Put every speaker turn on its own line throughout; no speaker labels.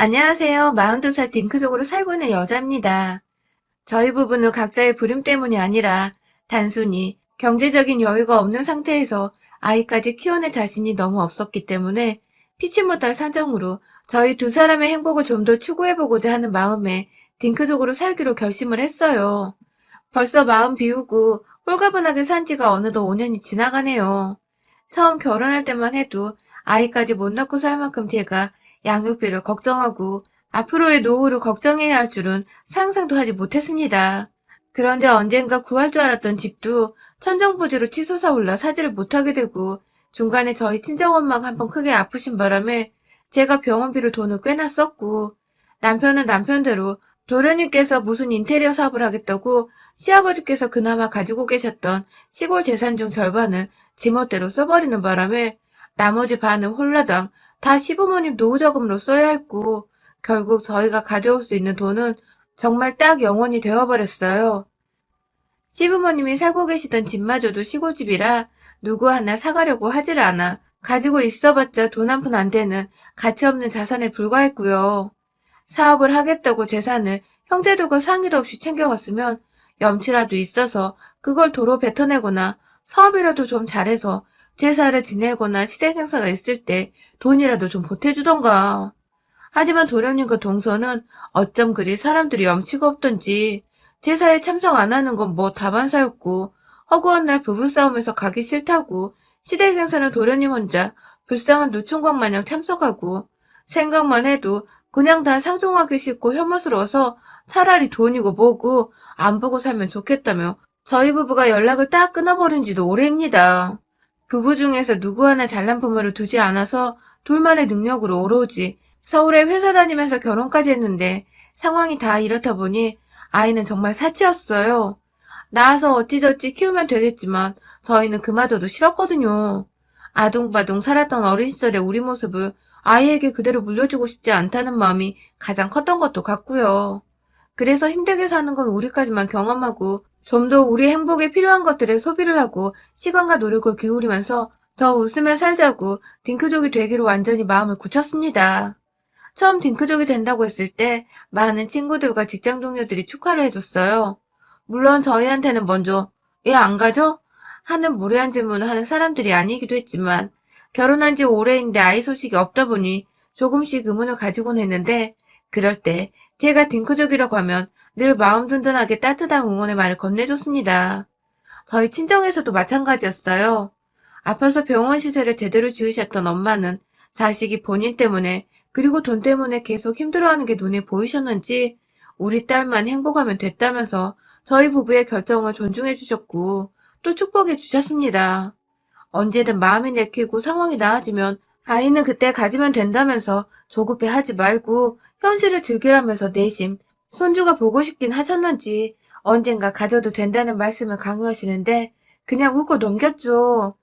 안녕하세요. 42살 딩크족으로 살고 있는 여자입니다. 저희 부부는 각자의 불임 때문이 아니라 단순히 경제적인 여유가 없는 상태에서 아이까지 키워낼 자신이 너무 없었기 때문에 피치 못할 사정으로 저희 두 사람의 행복을 좀 더 추구해보고자 하는 마음에 딩크족으로 살기로 결심을 했어요. 벌써 마음 비우고 홀가분하게 산 지가 어느덧 5년이 지나가네요. 처음 결혼할 때만 해도 아이까지 못 낳고 살 만큼 제가 양육비를 걱정하고 앞으로의 노후를 걱정해야 할 줄은 상상도 하지 못했습니다. 그런데 언젠가 구할 줄 알았던 집도 천정부지로 치솟아 올라 사지를 못하게 되고 중간에 저희 친정엄마가 한번 크게 아프신 바람에 제가 병원비로 돈을 꽤나 썼고 남편은 남편대로 도련님께서 무슨 인테리어 사업을 하겠다고 시아버지께서 그나마 가지고 계셨던 시골 재산 중 절반을 지멋대로 써버리는 바람에 나머지 반은 홀라당 다 시부모님 노후자금으로 써야 했고 결국 저희가 가져올 수 있는 돈은 정말 딱 0원이 되어버렸어요. 시부모님이 살고 계시던 집마저도 시골집이라 누구 하나 사가려고 하질 않아 가지고 있어봤자 돈 한 푼 안 되는 가치 없는 자산에 불과했고요. 사업을 하겠다고 재산을 형제들과 상의도 없이 챙겨갔으면 염치라도 있어서 그걸 도로 뱉어내거나 사업이라도 좀 잘해서 제사를 지내거나 시댁 행사가 있을 때 돈이라도 좀 보태주던가. 하지만 도련님과 동서는 어쩜 그리 사람들이 염치가 없던지 제사에 참석 안 하는 건 뭐 다반사였고 허구한 날 부부싸움에서 가기 싫다고 시댁 행사는 도련님 혼자 불쌍한 노총각 마냥 참석하고 생각만 해도 그냥 다 상종하기 싫고 혐오스러워서 차라리 돈이고 뭐고 안 보고 살면 좋겠다며 저희 부부가 연락을 딱 끊어버린 지도 오래입니다. 부부 중에서 누구 하나 잘난 부모를 두지 않아서 둘만의 능력으로 오로지 서울에 회사 다니면서 결혼까지 했는데 상황이 다 이렇다 보니 아이는 정말 사치였어요. 낳아서 어찌저찌 키우면 되겠지만 저희는 그마저도 싫었거든요. 아둥바둥 살았던 어린 시절의 우리 모습을 아이에게 그대로 물려주고 싶지 않다는 마음이 가장 컸던 것도 같고요. 그래서 힘들게 사는 건 우리까지만 경험하고 좀 더 우리 행복에 필요한 것들에 소비를 하고 시간과 노력을 기울이면서 더 웃으며 살자고 딩크족이 되기로 완전히 마음을 굳혔습니다. 처음 딩크족이 된다고 했을 때 많은 친구들과 직장 동료들이 축하를 해줬어요. 물론 저희한테는 먼저 "얘 안 가죠?" 하는 무례한 질문을 하는 사람들이 아니기도 했지만 결혼한 지 오래인데 아이 소식이 없다 보니 조금씩 의문을 가지곤 했는데 그럴 때 제가 딩크족이라고 하면 늘 마음 든든하게 따뜻한 응원의 말을 건네줬습니다. 저희 친정에서도 마찬가지였어요. 아파서 병원 시설을 제대로 지으셨던 엄마는 자식이 본인 때문에 그리고 돈 때문에 계속 힘들어하는 게 눈에 보이셨는지 우리 딸만 행복하면 됐다면서 저희 부부의 결정을 존중해 주셨고 또 축복해 주셨습니다. 언제든 마음이 내키고 상황이 나아지면 아이는 그때 가지면 된다면서 조급해 하지 말고 현실을 즐기라면서 내심 손주가 보고 싶긴 하셨는지 언젠가 가져도 된다는 말씀을 강요하시는데 그냥 웃고 넘겼죠.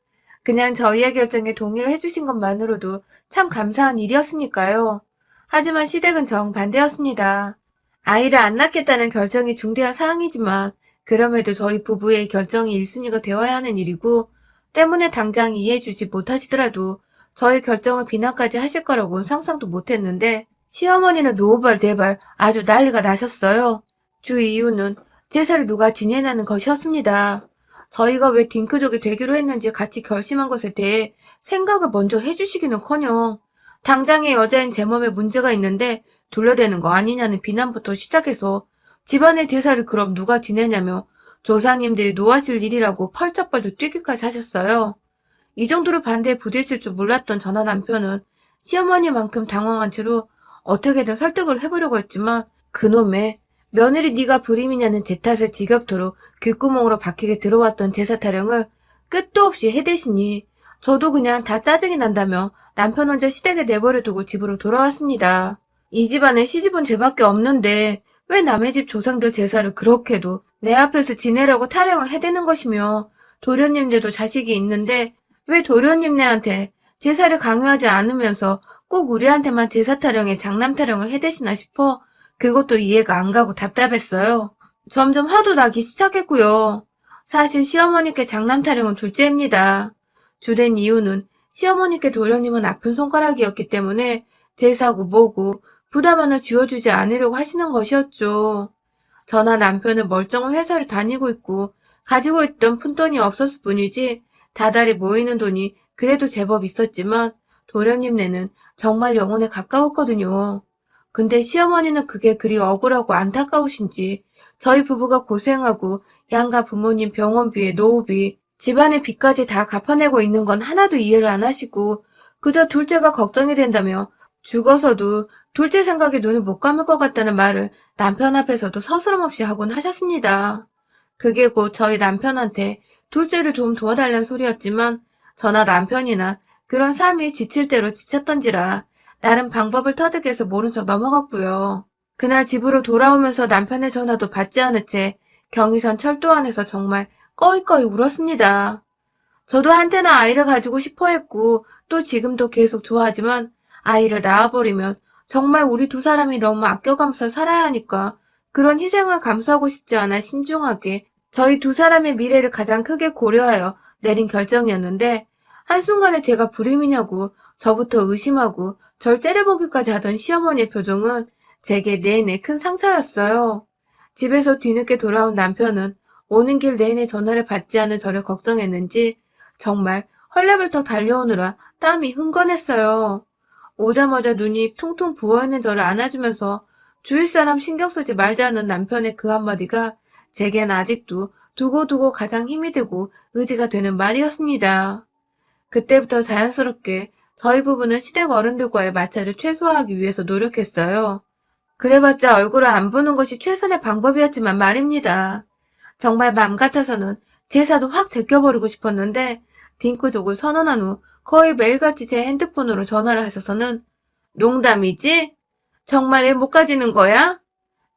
그냥 저희의 결정에 동의를 해주신 것만으로도 참 감사한 일이었으니까요. 하지만 시댁은 정반대였습니다. 아이를 안 낳겠다는 결정이 중대한 사항이지만 그럼에도 저희 부부의 결정이 1순위가 되어야 하는 일이고 때문에 당장 이해해주지 못하시더라도 저희 결정을 비난까지 하실 거라고는 상상도 못했는데 시어머니는 노발 대발 아주 난리가 나셨어요. 주 이유는 제사를 누가 지내냐는 것이었습니다. 저희가 왜 딩크족이 되기로 했는지 같이 결심한 것에 대해 생각을 먼저 해주시기는커녕 당장의 여자인 제 몸에 문제가 있는데 둘러대는 거 아니냐는 비난부터 시작해서 집안의 제사를 그럼 누가 지내냐며 조상님들이 노하실 일이라고 펄쩍펄쩍 뛰기까지 하셨어요. 이 정도로 반대에 부딪힐 줄 몰랐던 저나 남편은 시어머니만큼 당황한 채로 어떻게든 설득을 해보려고 했지만 그놈의 며느리 네가 불임이냐는 제 탓을 지겹도록 귓구멍으로 박히게 들어왔던 제사 타령을 끝도 없이 해대시니 저도 그냥 다 짜증이 난다며 남편 혼자 시댁에 내버려 두고 집으로 돌아왔습니다. 이 집안에 시집은 죄밖에 없는데 왜 남의 집 조상들 제사를 그렇게도 내 앞에서 지내라고 타령을 해대는 것이며 도련님들도 자식이 있는데 왜 도련님네한테 제사를 강요하지 않으면서 꼭 우리한테만 제사 타령에 장남 타령을 해대시나 싶어 그것도 이해가 안 가고 답답했어요. 점점 화도 나기 시작했고요. 사실 시어머니께 장남 타령은 둘째입니다. 주된 이유는 시어머니께 도련님은 아픈 손가락이었기 때문에 제사고 뭐고 부담 하나 쥐어주지 않으려고 하시는 것이었죠. 저나 남편은 멀쩡한 회사를 다니고 있고 가지고 있던 푼돈이 없었을 뿐이지 다달이 모이는 돈이 그래도 제법 있었지만 도련님네는 정말 영혼에 가까웠거든요. 근데 시어머니는 그게 그리 억울하고 안타까우신지 저희 부부가 고생하고 양가 부모님 병원비, 노후비, 집안의 빚까지 다 갚아내고 있는 건 하나도 이해를 안 하시고 그저 둘째가 걱정이 된다며 죽어서도 둘째 생각에 눈을 못 감을 것 같다는 말을 남편 앞에서도 서스럼없이 하곤 하셨습니다. 그게 곧 저희 남편한테 둘째를 좀 도와달라는 소리였지만 저나 남편이나 그런 삶이 지칠 대로 지쳤던지라 나름 방법을 터득해서 모른 척 넘어갔고요. 그날 집으로 돌아오면서 남편의 전화도 받지 않은 채 경의선 철도 안에서 정말 꺼이꺼이 울었습니다. 저도 한때는 아이를 가지고 싶어 했고 또 지금도 계속 좋아하지만 아이를 낳아버리면 정말 우리 두 사람이 너무 아껴가면서 살아야 하니까 그런 희생을 감수하고 싶지 않아 신중하게 저희 두 사람의 미래를 가장 크게 고려하여 내린 결정이었는데 한순간에 제가 불임이냐고 저부터 의심하고 절 째려보기까지 하던 시어머니의 표정은 제게 내내 큰 상처였어요. 집에서 뒤늦게 돌아온 남편은 오는 길 내내 전화를 받지 않은 저를 걱정했는지 정말 헐레벌떡 달려오느라 땀이 흥건했어요. 오자마자 눈이 퉁퉁 부어있는 저를 안아주면서 주위 사람 신경 쓰지 말자는 남편의 그 한마디가 제겐 아직도 두고두고 가장 힘이 되고 의지가 되는 말이었습니다. 그때부터 자연스럽게 저희 부부는 시댁 어른들과의 마찰을 최소화하기 위해서 노력했어요. 그래봤자 얼굴을 안 보는 것이 최선의 방법이었지만 말입니다. 정말 맘 같아서는 제사도 확 제껴버리고 싶었는데 딩크족을 선언한 후 거의 매일같이 제 핸드폰으로 전화를 하셔서는 농담이지? 정말 애 못 가지는 거야?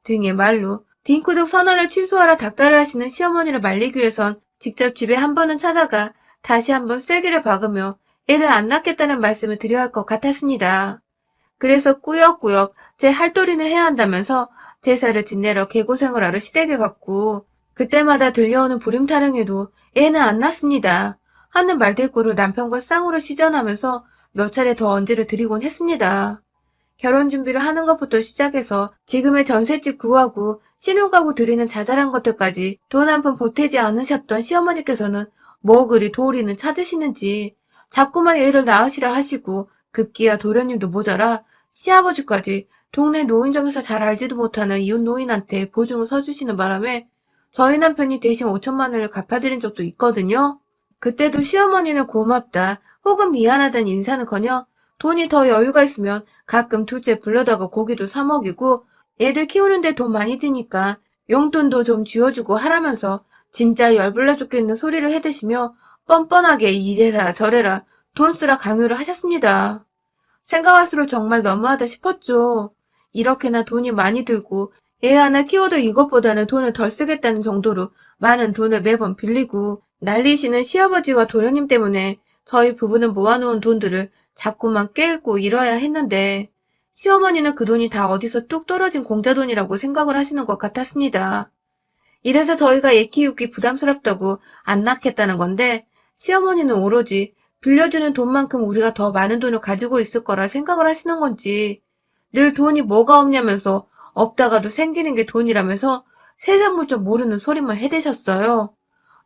등의 말로 딩크족 선언을 취소하라 닥달을 하시는 시어머니를 말리기 위해선 직접 집에 한 번은 찾아가 다시 한번 쐐기를 박으며 애를 안 낳겠다는 말씀을 드려야 할 것 같았습니다. 그래서 꾸역꾸역 제 할도리는 해야 한다면서 제사를 지내러 개고생을 하러 시댁에 갔고 그때마다 들려오는 불임 타령에도 애는 안 낳습니다. 하는 말대꾸를 남편과 쌍으로 시전하면서 몇 차례 더 언지를 드리곤 했습니다. 결혼 준비를 하는 것부터 시작해서 지금의 전셋집 구하고 신혼가구 드리는 자잘한 것들까지 돈 한 푼 보태지 않으셨던 시어머니께서는 뭐 그리 도리는 찾으시는지 자꾸만 애를 낳으시라 하시고 급기야 도련님도 모자라 시아버지까지 동네 노인정에서 잘 알지도 못하는 이웃 노인한테 보증을 서주시는 바람에 저희 남편이 대신 5천만 원을 갚아드린 적도 있거든요. 그때도 시어머니는 고맙다 혹은 미안하다는 인사는커녕 돈이 더 여유가 있으면 가끔 둘째 불러다가 고기도 사 먹이고 애들 키우는데 돈 많이 드니까 용돈도 좀 쥐어주고 하라면서 진짜 열불나 죽겠는 소리를 해대시며 뻔뻔하게 이래라 저래라 돈 쓰라 강요를 하셨습니다. 생각할수록 정말 너무하다 싶었죠. 이렇게나 돈이 많이 들고 애 하나 키워도 이것보다는 돈을 덜 쓰겠다는 정도로 많은 돈을 매번 빌리고 날리시는 시아버지와 도련님 때문에 저희 부부는 모아놓은 돈들을 자꾸만 깨고 잃어야 했는데 시어머니는 그 돈이 다 어디서 뚝 떨어진 공짜돈이라고 생각을 하시는 것 같았습니다. 이래서 저희가 애 키우기 부담스럽다고 안 낳겠다는 건데 시어머니는 오로지 빌려주는 돈만큼 우리가 더 많은 돈을 가지고 있을 거라 생각을 하시는 건지 늘 돈이 뭐가 없냐면서 없다가도 생기는 게 돈이라면서 세상 물정 모르는 소리만 해대셨어요.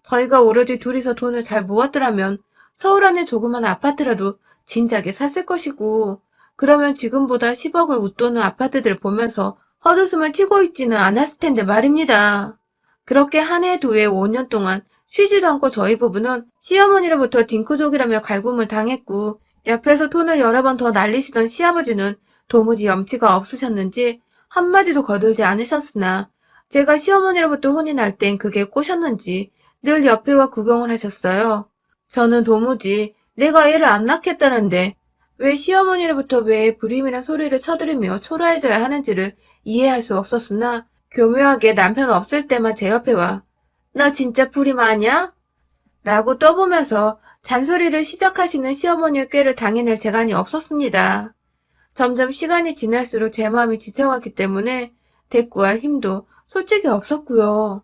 저희가 오로지 둘이서 돈을 잘 모았더라면 서울 안에 조그만 아파트라도 진작에 샀을 것이고 그러면 지금보다 10억을 웃도는 아파트들을 보면서 헛웃음을 튀고 있지는 않았을 텐데 말입니다. 그렇게 한 해 두 해 5년 동안 쉬지도 않고 저희 부부는 시어머니로부터 딩크족이라며 갈굼을 당했고 옆에서 돈을 여러 번 더 날리시던 시아버지는 도무지 염치가 없으셨는지 한마디도 거들지 않으셨으나 제가 시어머니로부터 혼이 날 땐 그게 꼬셨는지 늘 옆에 와 구경을 하셨어요. 저는 도무지 내가 애를 안 낳겠다는데 왜 시어머니로부터 왜 불임이란 소리를 쳐들으며 초라해져야 하는지를 이해할 수 없었으나 교묘하게 남편 없을 때만 제 옆에 와 너 진짜 불임 아냐? 라고 떠보면서 잔소리를 시작하시는 시어머니의 꾀를 당해낼 재간이 없었습니다. 점점 시간이 지날수록 제 마음이 지쳐갔기 때문에 대꾸할 힘도 솔직히 없었고요.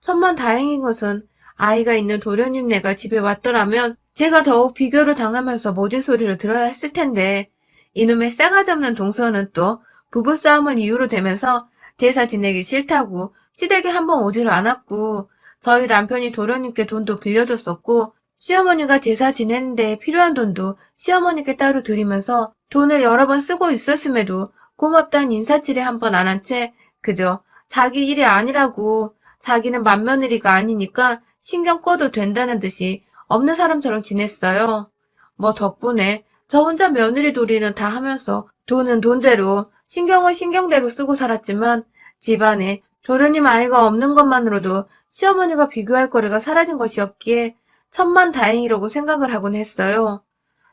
천만다행인 것은 아이가 있는 도련님네가 집에 왔더라면 제가 더욱 비교를 당하면서 모진 소리를 들어야 했을 텐데 이놈의 싸가지 없는 동서는 또 부부싸움을 이유로 대면서 제사 지내기 싫다고 시댁에 한번 오지를 않았고, 저희 남편이 도련님께 돈도 빌려줬었고, 시어머니가 제사 지내는데 필요한 돈도 시어머니께 따로 드리면서 돈을 여러 번 쓰고 있었음에도 고맙다는 인사치레 한 번 안 한 채 그저 자기 일이 아니라고, 자기는 맏며느리가 아니니까 신경 꺼도 된다는 듯이 없는 사람처럼 지냈어요. 뭐 덕분에 저 혼자 며느리 도리는 다 하면서 돈은 돈대로, 신경은 신경대로 쓰고 살았지만 집안에 도련님 아이가 없는 것만으로도 시어머니가 비교할 거리가 사라진 것이었기에 천만다행이라고 생각을 하곤 했어요.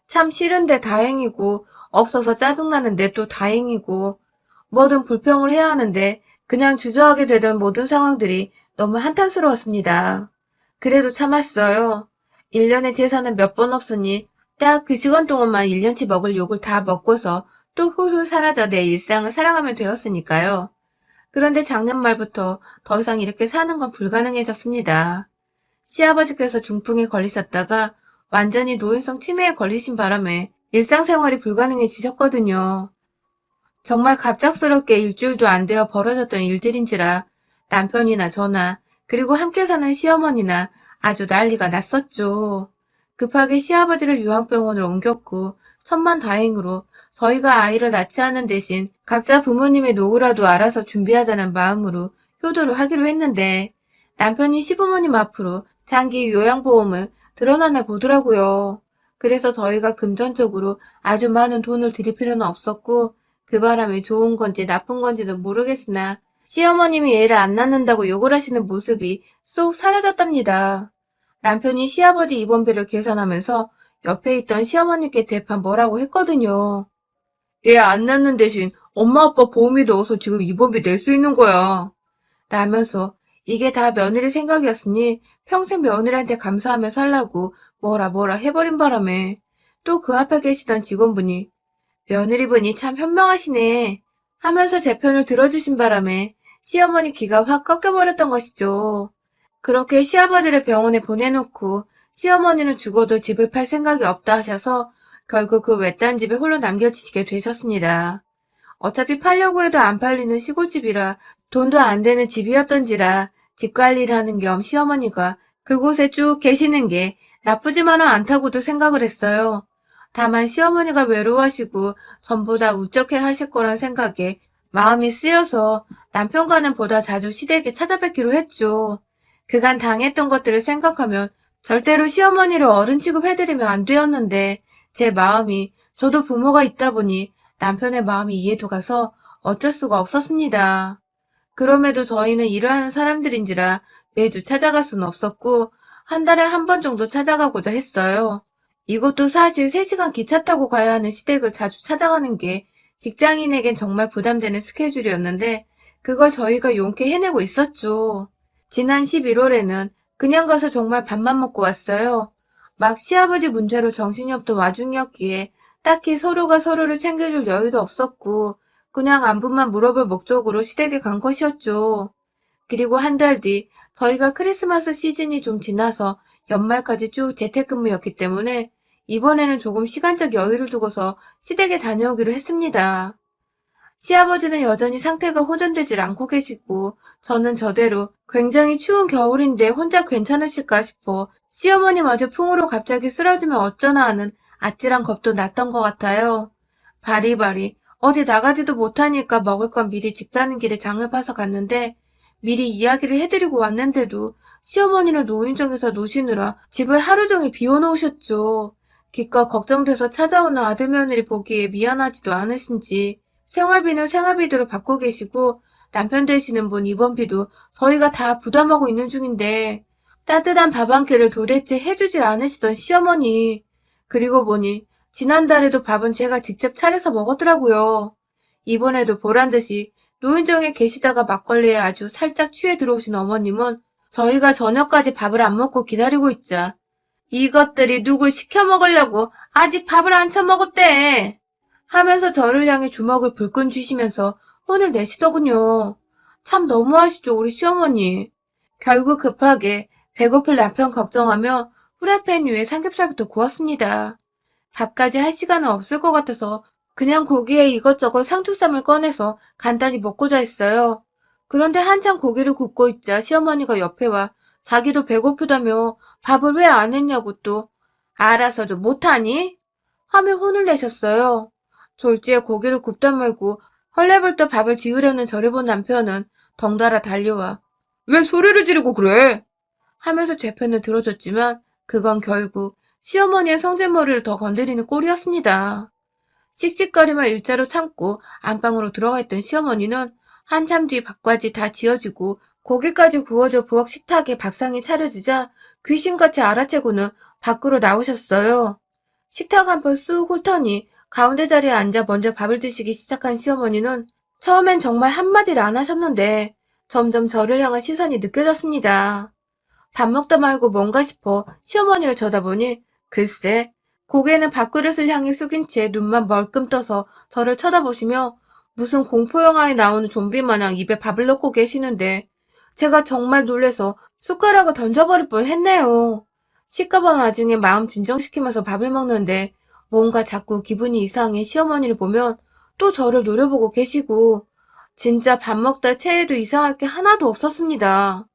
참 싫은데 다행이고, 없어서 짜증나는데 또 다행이고, 뭐든 불평을 해야 하는데 그냥 주저하게 되던 모든 상황들이 너무 한탄스러웠습니다. 그래도 참았어요. 1년에 제사는 몇 번 없으니 딱 그 시간 동안만 1년치 먹을 욕을 다 먹고서 또 훌훌 사라져 내 일상을 살아가면 되었으니까요. 그런데 작년 말부터 더 이상 이렇게 사는 건 불가능해졌습니다. 시아버지께서 중풍에 걸리셨다가 완전히 노인성 치매에 걸리신 바람에 일상생활이 불가능해지셨거든요. 정말 갑작스럽게 일주일도 안 되어 벌어졌던 일들인지라 남편이나 저나 그리고 함께 사는 시어머니나 아주 난리가 났었죠. 급하게 시아버지를 요양병원으로 옮겼고 천만다행으로 저희가 아이를 낳지 않은 대신 각자 부모님의 노후라도 알아서 준비하자는 마음으로 효도를 하기로 했는데 남편이 시부모님 앞으로 장기 요양보험을 드러나나 보더라고요. 그래서 저희가 금전적으로 아주 많은 돈을 들일 필요는 없었고 그 바람에 좋은 건지 나쁜 건지는 모르겠으나 시어머님이 애를 안 낳는다고 욕을 하시는 모습이 쏙 사라졌답니다. 남편이 시아버지 입원비를 계산하면서 옆에 있던 시어머니께 대판 뭐라고 했거든요. 애 안 낳는 대신 엄마 아빠 보험이 넣어서 지금 입원비 낼 수 있는 거야. 라면서 이게 다 며느리 생각이었으니 평생 며느리한테 감사하며 살라고 뭐라 해버린 바람에 또 그 앞에 계시던 직원분이 며느리분이 참 현명하시네 하면서 제 편을 들어주신 바람에 시어머니 기가 확 꺾여버렸던 것이죠. 그렇게 시아버지를 병원에 보내놓고 시어머니는 죽어도 집을 팔 생각이 없다 하셔서 결국 그 외딴 집에 홀로 남겨지시게 되셨습니다. 어차피 팔려고 해도 안 팔리는 시골집이라 돈도 안 되는 집이었던지라 집 관리를 하는 겸 시어머니가 그곳에 쭉 계시는 게 나쁘지만은 않다고도 생각을 했어요. 다만 시어머니가 외로워하시고 전보다 우쩍해 하실 거란 생각에 마음이 쓰여서 남편과는 보다 자주 시댁에 찾아뵙기로 했죠. 그간 당했던 것들을 생각하면 절대로 시어머니를 어른 취급해드리면 안 되었는데 제 마음이, 저도 부모가 있다 보니 남편의 마음이 이해도 가서 어쩔 수가 없었습니다. 그럼에도 저희는 일을 하는 사람들인지라 매주 찾아갈 수는 없었고 한 달에 한 번 정도 찾아가고자 했어요. 이것도 사실 3시간 기차 타고 가야 하는 시댁을 자주 찾아가는 게 직장인에겐 정말 부담되는 스케줄이었는데 그걸 저희가 용케 해내고 있었죠. 지난 11월에는 그냥 가서 정말 밥만 먹고 왔어요. 막 시아버지 문제로 정신이 없던 와중이었기에 딱히 서로가 서로를 챙겨줄 여유도 없었고 그냥 안부만 물어볼 목적으로 시댁에 간 것이었죠. 그리고 한 달 뒤 저희가 크리스마스 시즌이 좀 지나서 연말까지 쭉 재택근무였기 때문에 이번에는 조금 시간적 여유를 두고서 시댁에 다녀오기로 했습니다. 시아버지는 여전히 상태가 호전되질 않고 계시고 저는 저대로 굉장히 추운 겨울인데 혼자 괜찮으실까 싶어 시어머니마저 풍으로 갑자기 쓰러지면 어쩌나 하는 아찔한 겁도 났던 것 같아요. 바리바리 어디 나가지도 못하니까 먹을 건 미리 집 가는 길에 장을 봐서 갔는데 미리 이야기를 해드리고 왔는데도 시어머니는 노인정에서 노시느라 집을 하루 종일 비워놓으셨죠. 기껏 걱정돼서 찾아오는 아들 며느리 보기에 미안하지도 않으신지 생활비는 생활비대로 받고 계시고 남편 되시는 분 입원비도 저희가 다 부담하고 있는 중인데 따뜻한 밥 한 끼를 도대체 해주질 않으시던 시어머니. 그리고 보니 지난달에도 밥은 제가 직접 차려서 먹었더라고요. 이번에도 보란듯이 노인정에 계시다가 막걸리에 아주 살짝 취해 들어오신 어머님은 저희가 저녁까지 밥을 안 먹고 기다리고 있자 이것들이 누굴 시켜 먹으려고 아직 밥을 안 처먹었대 하면서 저를 향해 주먹을 불끈 쥐시면서 혼을 내시더군요. 참 너무하시죠, 우리 시어머니. 결국 급하게 배고플 남편 걱정하며 후라이팬 위에 삼겹살부터 구웠습니다. 밥까지 할 시간은 없을 것 같아서 그냥 고기에 이것저것 상투쌈을 꺼내서 간단히 먹고자 했어요. 그런데 한참 고기를 굽고 있자 시어머니가 옆에 와 자기도 배고프다며 밥을 왜 안 했냐고 또 알아서 좀 못하니? 하며 혼을 내셨어요. 졸지에 고기를 굽다 말고 헐레벌떡 밥을 지으려는 저를 본 남편은 덩달아 달려와 왜 소리를 지르고 그래? 하면서 제 편을 들어줬지만 그건 결국 시어머니의 성질머리를 더 건드리는 꼴이었습니다. 씩씩거림을 일자로 참고 안방으로 들어가 있던 시어머니는 한참 뒤 밥까지 다 지어지고 고기까지 구워져 부엌 식탁에 밥상이 차려지자 귀신같이 알아채고는 밖으로 나오셨어요. 식탁 한번 쑥 훑더니 가운데 자리에 앉아 먼저 밥을 드시기 시작한 시어머니는 처음엔 정말 한마디를 안 하셨는데 점점 저를 향한 시선이 느껴졌습니다. 밥 먹다 말고 뭔가 싶어 시어머니를 쳐다보니 글쎄 고개는 밥그릇을 향해 숙인 채 눈만 멀끔 떠서 저를 쳐다보시며 무슨 공포영화에 나오는 좀비 마냥 입에 밥을 넣고 계시는데 제가 정말 놀래서 숟가락을 던져버릴 뻔했네요. 시까방 나중에 마음 진정시키면서 밥을 먹는데 뭔가 자꾸 기분이 이상해 시어머니를 보면 또 저를 노려보고 계시고 진짜 밥 먹다 체해도 이상할 게 하나도 없었습니다.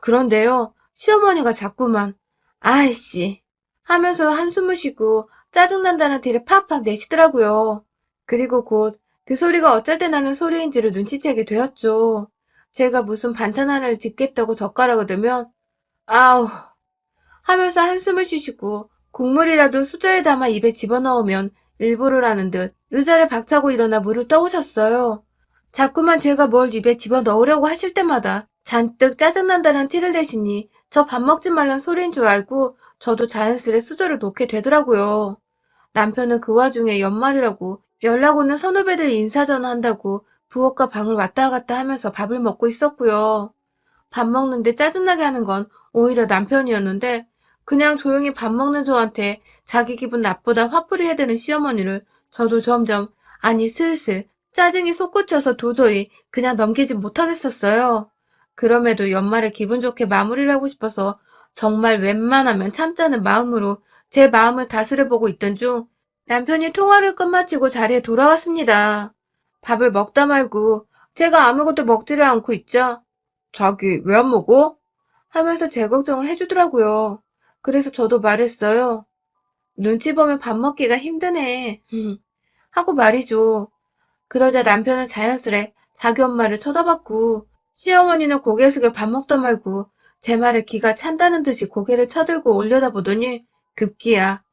그런데요. 시어머니가 자꾸만 아이씨 하면서 한숨을 쉬고 짜증난다는 티를 팍팍 내시더라고요. 그리고 곧 그 소리가 어쩔 때 나는 소리인지를 눈치채게 되었죠. 제가 무슨 반찬 하나를 짓겠다고 젓가락을 들면 아우 하면서 한숨을 쉬시고 국물이라도 수저에 담아 입에 집어넣으면 일부러라는 듯 의자를 박차고 일어나 물을 떠오셨어요. 자꾸만 제가 뭘 입에 집어넣으려고 하실 때마다 잔뜩 짜증난다는 티를 내시니 저 밥 먹지 말란 소리인 줄 알고 저도 자연스레 수저를 놓게 되더라고요. 남편은 그 와중에 연말이라고 연락 오는 선후배들 인사 전화한다고 부엌과 방을 왔다 갔다 하면서 밥을 먹고 있었고요. 밥 먹는데 짜증나게 하는 건 오히려 남편이었는데 그냥 조용히 밥 먹는 저한테 자기 기분 나쁘다 화풀이 해대는 시어머니를 저도 점점 아니 슬슬 짜증이 솟구쳐서 도저히 그냥 넘기지 못하겠었어요. 그럼에도 연말에 기분 좋게 마무리를 하고 싶어서 정말 웬만하면 참자는 마음으로 제 마음을 다스려보고 있던 중 남편이 통화를 끝마치고 자리에 돌아왔습니다. 밥을 먹다 말고 제가 아무것도 먹지를 않고 있자 자기 왜 안 먹어? 하면서 제 걱정을 해주더라고요. 그래서 저도 말했어요. 눈치 보면 밥 먹기가 힘드네. 하고 말이죠. 그러자 남편은 자연스레 자기 엄마를 쳐다봤고 시어머니는 고개 숙여 밥 먹다 말고 제 말에 기가 찬다는 듯이 고개를 쳐들고 올려다보더니 급기야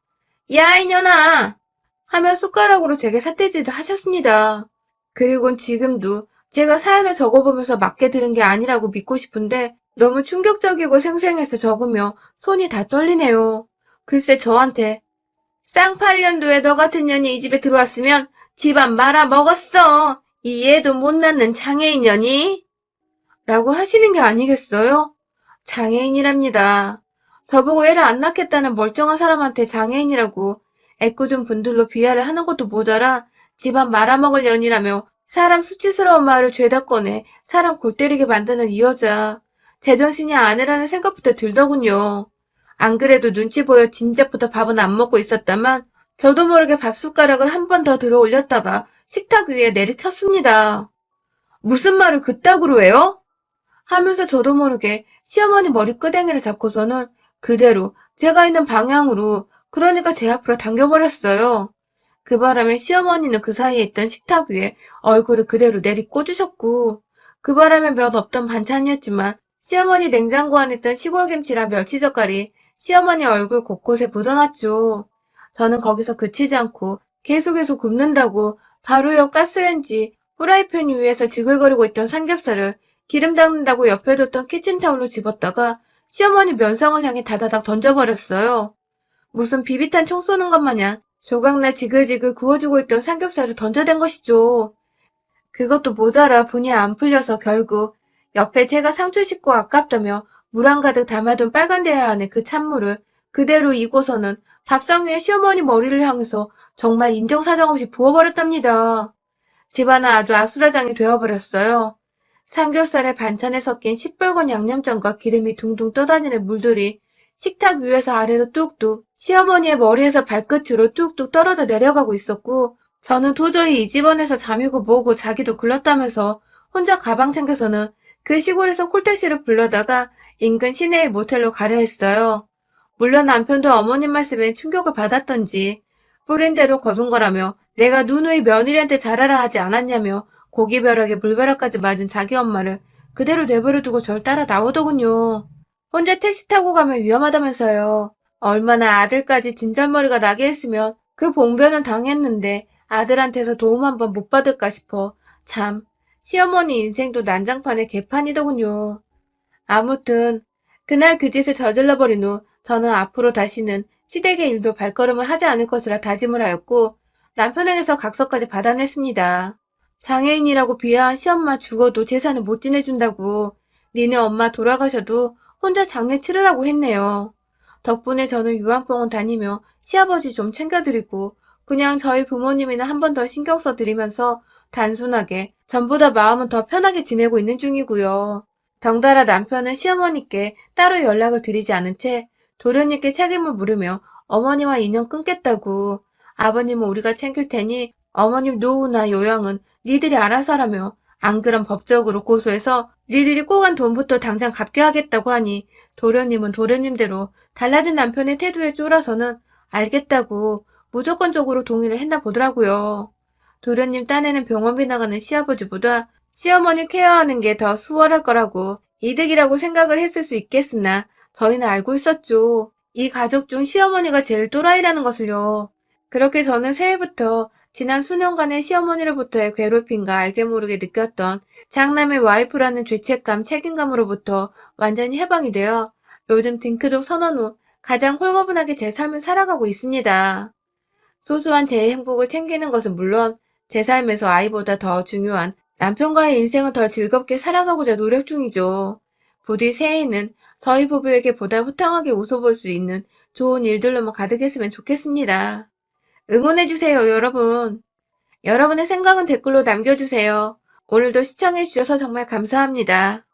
야 이년아 하며 숟가락으로 제게 삿대질을 하셨습니다. 그리곤 지금도 제가 사연을 적어보면서 맞게 들은 게 아니라고 믿고 싶은데 너무 충격적이고 생생해서 적으며 손이 다 떨리네요. 글쎄 저한테 쌍팔년도에 너 같은 년이 이 집에 들어왔으면 집안 말아 먹었어. 이 애도 못 낳는 장애인년이? 라고 하시는 게 아니겠어요? 장애인이랍니다. 저보고 애를 안 낳겠다는 멀쩡한 사람한테 장애인이라고 애꿎은 분들로 비하를 하는 것도 모자라 집안 말아먹을 년이라며 사람 수치스러운 말을 죄다 꺼내 사람 골 때리게 만드는 이 여자. 제정신이 아니라는 생각부터 들더군요. 안 그래도 눈치 보여 진작부터 밥은 안 먹고 있었다만 저도 모르게 밥숟가락을 한 번 더 들어 올렸다가 식탁 위에 내리쳤습니다. 무슨 말을 그따구로 해요? 하면서 저도 모르게 시어머니 머리끄댕이를 잡고서는 그대로 제가 있는 방향으로 그러니까 제 앞으로 당겨버렸어요. 그 바람에 시어머니는 그 사이에 있던 식탁 위에 얼굴을 그대로 내리꽂으셨고 그 바람에 몇 없던 반찬이었지만 시어머니 냉장고 안에 있던 시골김치랑 멸치젓갈이 시어머니 얼굴 곳곳에 묻어났죠. 저는 거기서 그치지 않고 계속해서 굽는다고 바로 옆 가스레인지 후라이팬 위에서 지글거리고 있던 삼겹살을 기름 닦는다고 옆에 뒀던 키친타올로 집었다가 시어머니 면상을 향해 다다닥 던져버렸어요. 무슨 비비탄 총 쏘는 것 마냥 조각나 지글지글 구워주고 있던 삼겹살을 던져댄 것이죠. 그것도 모자라 분이 안 풀려서 결국 옆에 제가 상추 씻고 아깝다며 물 한 가득 담아둔 빨간 대야 안에 그 찬물을 그대로 이고서는 밥상 위에 시어머니 머리를 향해서 정말 인정사정 없이 부어버렸답니다. 집안은 아주 아수라장이 되어버렸어요. 삼겹살에 반찬에 섞인 시뻘건 양념장과 기름이 둥둥 떠다니는 물들이 식탁 위에서 아래로 뚝뚝 시어머니의 머리에서 발끝으로 뚝뚝 떨어져 내려가고 있었고 저는 도저히 이 집안에서 잠이고 뭐고 자기도 글렀다면서 혼자 가방 챙겨서는 그 시골에서 콜택시를 불러다가 인근 시내의 모텔로 가려 했어요. 물론 남편도 어머님 말씀에 충격을 받았던지 뿌린 대로 거둔 거라며 내가 누누이 며느리한테 잘하라 하지 않았냐며 고기벼락에 물벼락까지 맞은 자기 엄마를 그대로 내버려 두고 절 따라 나오더군요. 혼자 택시 타고 가면 위험하다면서요. 얼마나 아들까지 진절머리가 나게 했으면 그 봉변은 당했는데 아들한테서 도움 한 번 못 받을까 싶어 참 시어머니 인생도 난장판의 개판이더군요. 아무튼 그날 그 짓을 저질러버린 후 저는 앞으로 다시는 시댁의 일도 발걸음을 하지 않을 것이라 다짐을 하였고 남편에게서 각서까지 받아냈습니다. 장애인이라고 비하한 시엄마 죽어도 재산을 못 지내준다고 니네 엄마 돌아가셔도 혼자 장례 치르라고 했네요. 덕분에 저는 요양병원 다니며 시아버지 좀 챙겨드리고 그냥 저희 부모님이나 한 번 더 신경 써드리면서 단순하게 전보다 마음은 더 편하게 지내고 있는 중이고요. 덩달아 남편은 시어머니께 따로 연락을 드리지 않은 채 도련님께 책임을 물으며 어머니와 인연 끊겠다고 아버님은 우리가 챙길 테니 어머님 노후나 요양은 니들이 알아서 하라며 안 그럼 법적으로 고소해서 니들이 꼬간 돈부터 당장 갚게 하겠다고 하니 도련님은 도련님대로 달라진 남편의 태도에 쫄아서는 알겠다고 무조건적으로 동의를 했나 보더라고요. 도련님 딴에는 병원비 나가는 시아버지보다 시어머니 케어하는 게 더 수월할 거라고 이득이라고 생각을 했을 수 있겠으나 저희는 알고 있었죠. 이 가족 중 시어머니가 제일 또라이라는 것을요. 그렇게 저는 새해부터 지난 수년간의 시어머니로부터의 괴롭힘과 알게 모르게 느꼈던 장남의 와이프라는 죄책감, 책임감으로부터 완전히 해방이 되어 요즘 딩크족 선언 후 가장 홀가분하게 제 삶을 살아가고 있습니다. 소소한 제 행복을 챙기는 것은 물론 제 삶에서 아이보다 더 중요한 남편과의 인생을 더 즐겁게 살아가고자 노력 중이죠. 부디 새해에는 저희 부부에게 보다 호탕하게 웃어볼 수 있는 좋은 일들로만 가득했으면 좋겠습니다. 응원해주세요, 여러분. 여러분의 생각은 댓글로 남겨주세요. 오늘도 시청해주셔서 정말 감사합니다.